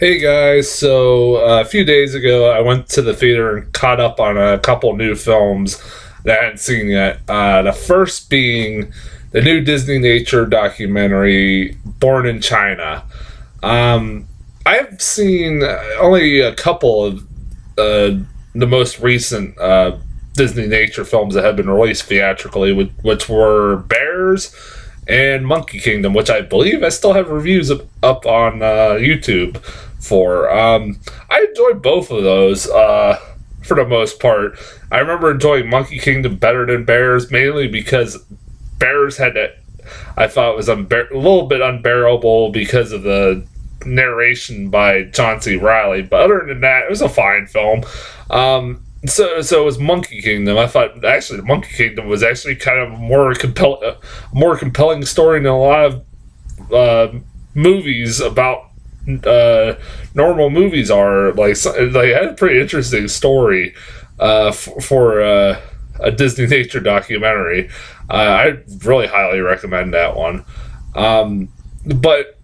Hey guys, so a few days ago I went to the theater and caught up on a couple new films that I hadn't seen yet. The first being the new Disneynature documentary, Born in China. I've seen only a couple of the most recent Disney Nature films that have been released theatrically, which were Bears and Monkey Kingdom, which I believe I still have reviews up on YouTube for. I enjoyed both of those for the most part. I remember enjoying Monkey Kingdom better than Bears, mainly because Bears had that I thought was a little bit unbearable because of the narration by John C. Reilly. But other than that, it was a fine film. So it was Monkey Kingdom. I thought actually the Monkey Kingdom was actually kind of more compelling story than a lot of movies about normal movies are. Like had a pretty interesting story for a Disney nature documentary. I really highly recommend that one. But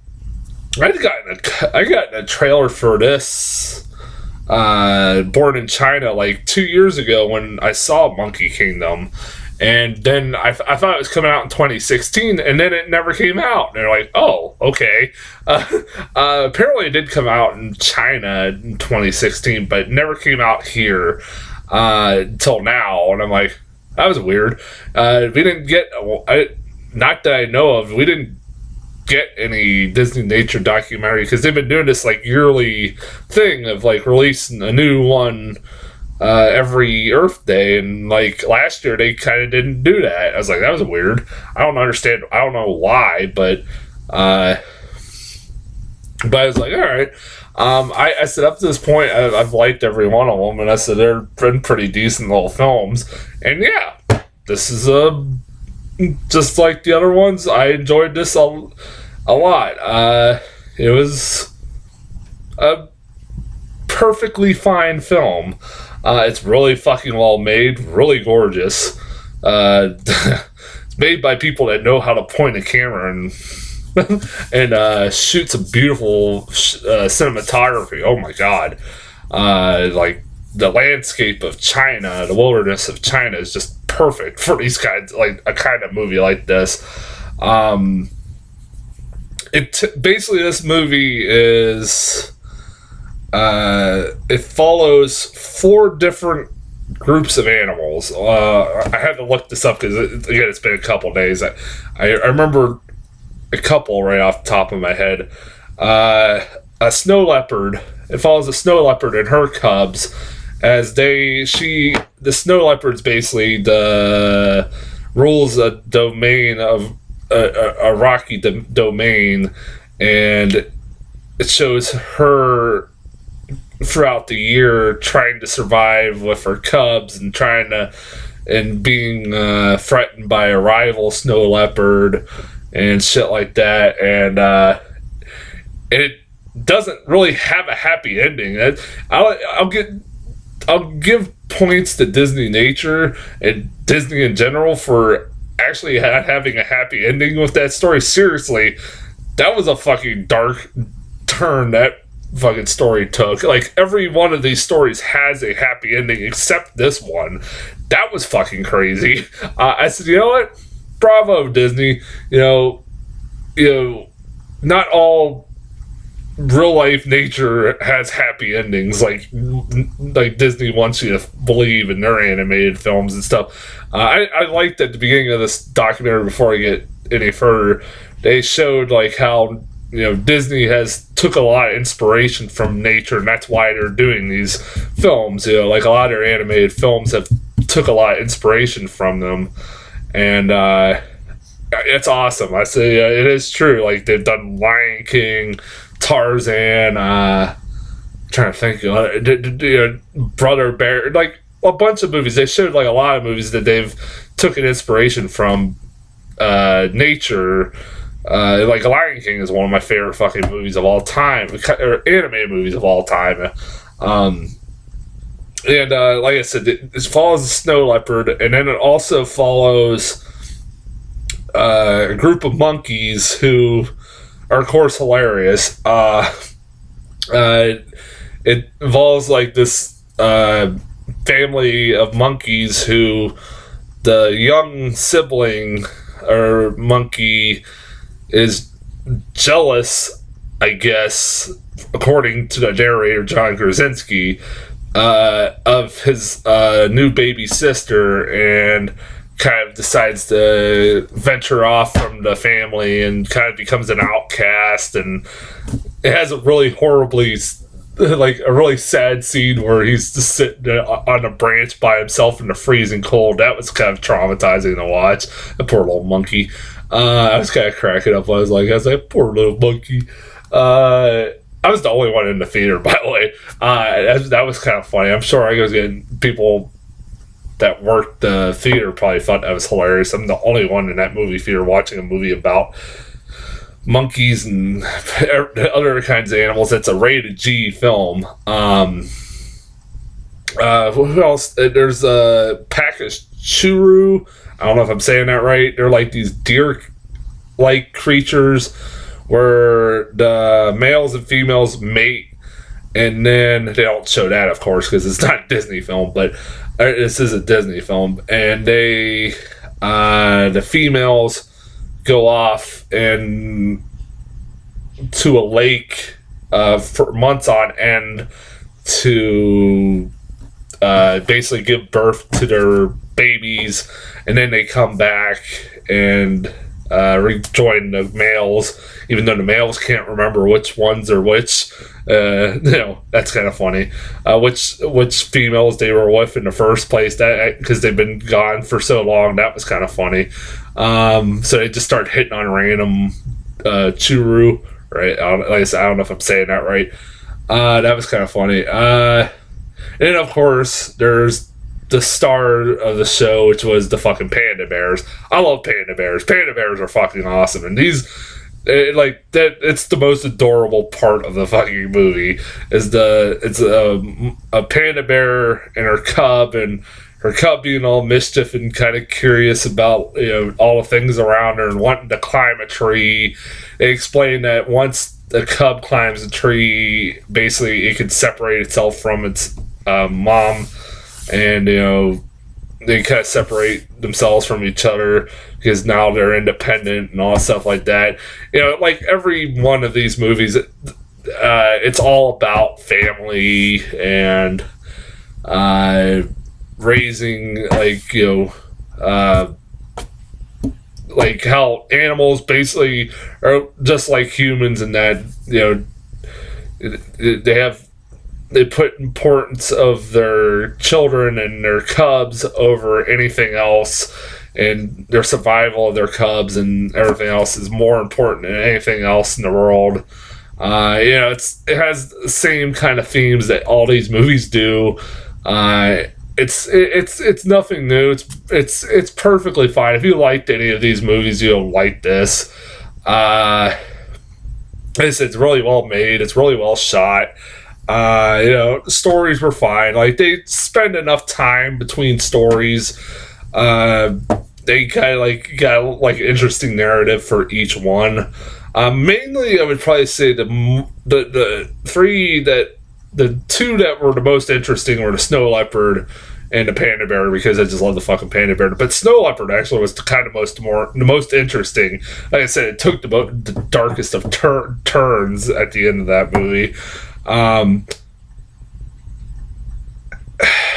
I got a trailer for this Born in China like 2 years ago when I saw Monkey Kingdom, and then I thought it was coming out in 2016, and then it never came out. And they're like, oh, okay. Apparently it did come out in China in 2016, but it never came out here until now. And I'm like, that was weird. We didn't get, not that I know of, we didn't get any Disney nature documentary because they've been doing this like yearly thing of like releasing a new one every Earth Day, and like last year they kind of didn't do that. I was like, that was weird. I don't understand. I don't know why, but I was like, all right. I said up to this point I've liked every one of them, and I said they're been pretty decent little films, and yeah, this is just like the other ones. I enjoyed this a lot. It was a perfectly fine film. It's really fucking well made, really gorgeous. It's made by people that know how to point a camera and and shoot some beautiful cinematography. Oh my god! Like the landscape of China, the wilderness of China is just perfect for these kinds, like a kind of movie like this. Basically this movie is it follows four different groups of animals. I had to look this up because again it's been a couple days. I remember a couple right off the top of my head. A snow leopard. It follows a snow leopard and her cubs as the snow leopard's basically rules a domain of a rocky domain, and it shows her throughout the year trying to survive with her cubs and being threatened by a rival snow leopard and shit like that, and it doesn't really have a happy ending. I'll give points to Disney Nature and Disney in general for actually having a happy ending with that story. Seriously, that was a fucking dark turn that fucking story took. Like, every one of these stories has a happy ending except this one. That was fucking crazy. I said, you know what? Bravo, Disney. You know, not all real life nature has happy endings like Disney wants you to believe in their animated films and stuff. I liked at the beginning of this documentary, before I get any further, they showed like how Disney has took a lot of inspiration from nature, and that's why they're doing these films. Like a lot of their animated films have took a lot of inspiration from them, and it's awesome. I say it is true. Like they've done Lion King, Tarzan, trying to think, Brother Bear, like a bunch of movies. They showed like a lot of movies that they've took an inspiration from nature. Like Lion King is one of my favorite fucking movies of all time, or animated movies of all time. And like I said, it follows the snow leopard, and then it also follows a group of monkeys who are, of course, hilarious. Uh, it involves like this family of monkeys who the young sibling or monkey is jealous, I guess, according to the narrator John Krasinski, of his new baby sister, and kind of decides to venture off from the family and kind of becomes an outcast. And it has a really horribly, like a really sad scene where he's just sitting on a branch by himself in the freezing cold. That was kind of traumatizing to watch. The poor little monkey. I was kind of cracking up. I was like, poor little monkey. I was the only one in the theater, by the way. That was kind of funny. I'm sure I was getting people that worked the theater probably thought that was hilarious. I'm the only one in that movie theater watching a movie about monkeys and other kinds of animals. It's a rated G film. Who else? There's a pack of churu. I don't know if I'm saying that right. They're like these deer-like creatures where the males and females mate, and then they don't show that, of course, because it's not a Disney film, but this is a Disney film, and they, the females go off and to a lake for months on end to basically give birth to their babies, and then they come back and rejoin the males, even though the males can't remember which ones are which. That's kind of funny. Which females they were with in the first place, that because they've been gone for so long. That was kind of funny. So they just start hitting on random churu, right? Like I said, I don't know if I'm saying that right. That was kind of funny. And of course, there's the star of the show, which was the fucking panda bears. I love panda bears. Panda bears are fucking awesome, and these, like that, it's the most adorable part of the fucking movie. It's a panda bear and her cub, and her cub being all mischief and kind of curious about all the things around her and wanting to climb a tree. They explain that once the cub climbs a tree, basically it can separate itself from its mom. And they kind of separate themselves from each other because now they're independent and all stuff like that. Like every one of these movies, it's all about family and raising, like how animals basically are just like humans in that they put importance of their children and their cubs over anything else, and their survival of their cubs and everything else is more important than anything else in the world. It has the same kind of themes that all these movies do. It's nothing new. It's perfectly fine. If you liked any of these movies, you'll like this. It's really well made. It's really well shot. Stories were fine. Like, they spend enough time between stories. They kind of got an interesting narrative for each one. Mainly, I would probably say the two that were the most interesting were the snow leopard and the panda bear, because I just love the fucking panda bear. But snow leopard actually was the kind of the most interesting. Like I said, it took the darkest of turns at the end of that movie. Man,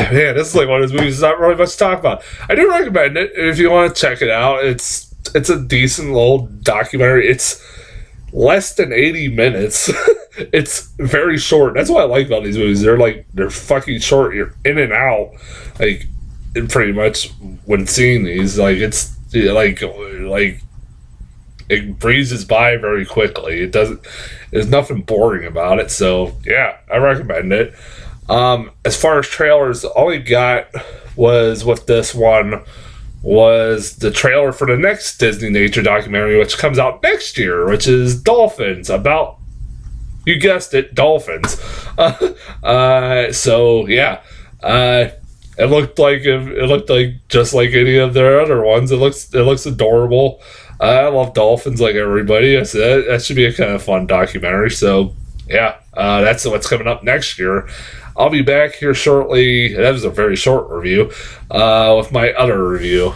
this is like one of those movies there's not really much to talk about. I do recommend it if you want to check it out. It's a decent little documentary. It's less than 80 minutes. It's very short. That's what I like about these movies. They're fucking short. You're in and out, pretty much when seeing these. It's it breezes by very quickly. There's nothing boring about it. So yeah, I recommend it. As far as trailers, all we got was with this one was the trailer for the next Disneynature documentary, which comes out next year, which is Dolphins, about, you guessed it, dolphins. So yeah, it looked like just like any of their other ones. It looks adorable. I love dolphins like everybody. I said that should be a kind of fun documentary. So yeah, That's what's coming up next year. I'll be back here shortly. That was a very short review with my other review.